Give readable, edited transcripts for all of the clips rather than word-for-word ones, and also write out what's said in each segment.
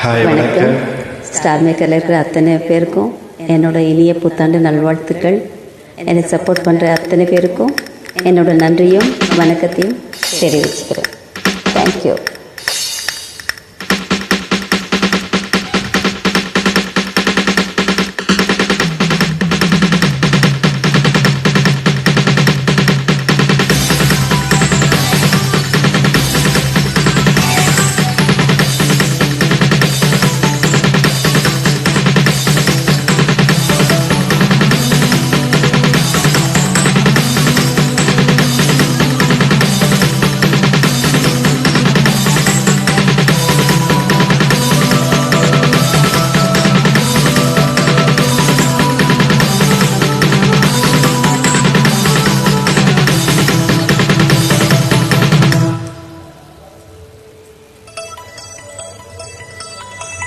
வணக்கம். ஸ்டார் மேக்கரில் இருக்கிற அத்தனை பேருக்கும் என்னோட இனிய புத்தாண்டு நல்வாழ்த்துக்கள். என்னை சப்போர்ட் பண்ணுற அத்தனை பேருக்கும் என்னோட நன்றியும் வணக்கத்தையும் தெரிவிச்சுக்கிறேன். தேங்க்யூ.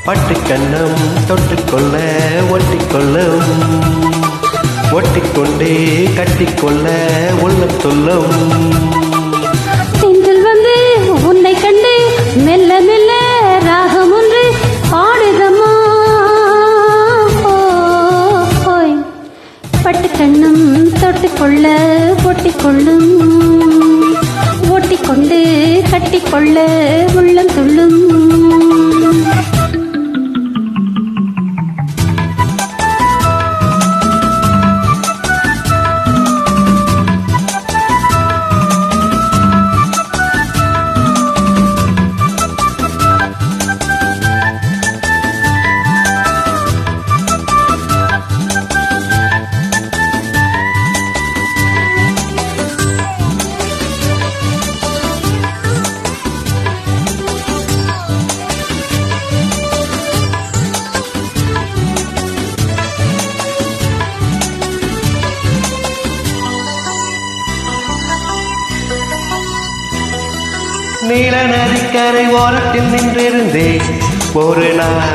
பட்டுக்கண்ணம் தொட்டுக்கொள்ள ஒட்டிக்கொள்ளும், ஒட்டிக்கொண்டே கட்டிக்கொள்ள உள்ளம் சொல்லும். செந்தில் வந்து உன்னை கண்டு மெல்ல மெல்ல ராகம் ஒன்று பாடுதம்மா. பட்டுக்கண்ணம் தொட்டுக்கொள்ள ஒட்டிக்கொள்ளும், ஒட்டிக்கொண்டு கட்டிக்கொள்ள உள்ளம் சொல்லும். நீல நதிக்கரை ஓரத்தில் நின்றிருந்தேன் ஒரு நாள்,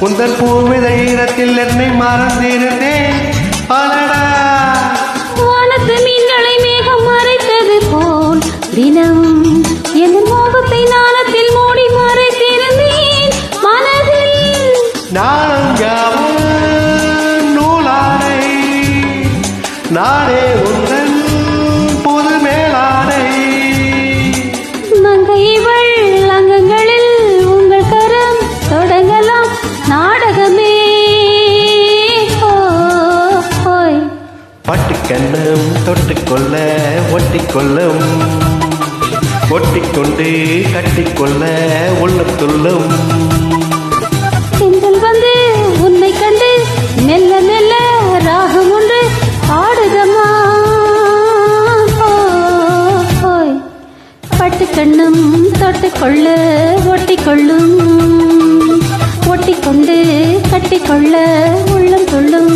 உந்தன் பூவித ஈரத்தில் என்னை மறந்திருந்தேன். பலடா வானத்து மீன்களை மேகம் மறைத்தது போல் தினமும் என் மோகத்தை நாணத்தில் மூடி மறைத்திருந்தேன். மனதில் நானும் யாவும் நூலாடை, நாடே உந்தன் புது மேலாடை. மங்கைவள் அங்கங்களில் உங்கள் கரம் தொடங்கலாம் நாடகமே. பட்டுக்கண்ணம் தொட்டுக்கொள்ள ஒட்டிக்கொள்ளும், ஒட்டிக்கொண்டு கட்டிக்கொள்ள உள்ளம் சொல்லும். செந்தில் வந்து உன்னை கண்டு மெல்ல மெல்ல ராகம் ஒன்று பாடுதம்மா. பட்டுக்கண்ணும் தொட்டுக்கொள்ள ஒட்டிக்கொள்ளும், ஒட்டிக்கொண்டு கட்டிக்கொள்ள உள்ளம் சொல்லும்.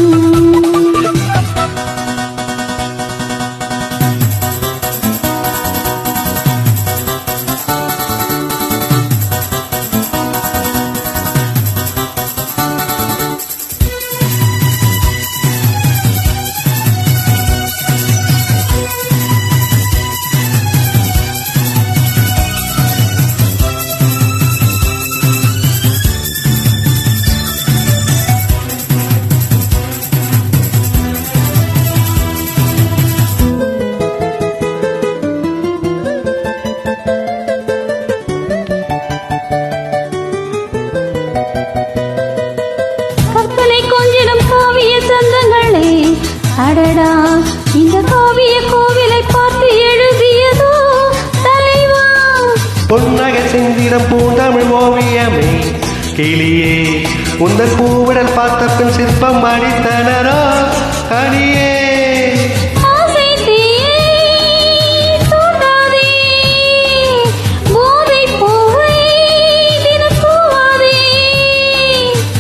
அடடா, இந்த காவிய கோவிலை பார்த்து எழுதியதோ தலைவா. பொன்னகை செந்திடம் பூந்தமிழ் ஓவியமே கிளியே, உந்தன் பூவிடல் பார்த்த பின் சிற்பம் அடித்தனரோ கனியே.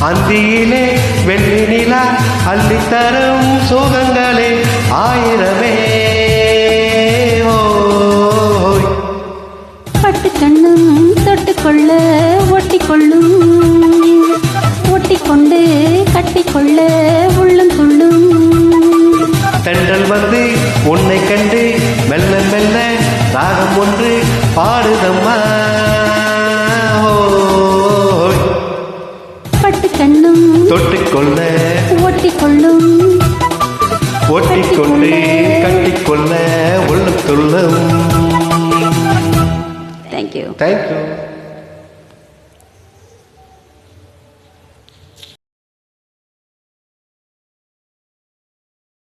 அந்தியிலே வெள்ளி நிலா அள்ளித்தரும் சோகங்களே ஆயிரமே. பட்டுக்கண்ணும் தொட்டுக்கொள்ள ஒட்டிக்கொள்ளும், ஒட்டிக்கொண்டு கட்டிக்கொள்ள உள்ளம் துள்ளும். தென்றல் வந்து உன்னை கண்டு மெல்ல மெல்ல ராகம் ஒன்று பாடுதம்மா. ஒட்டிக்கொண்டு கட்டிக்கொள்ள உள்ளம் துள்ளும். தேங்க்யூ. தேங்க்யூ.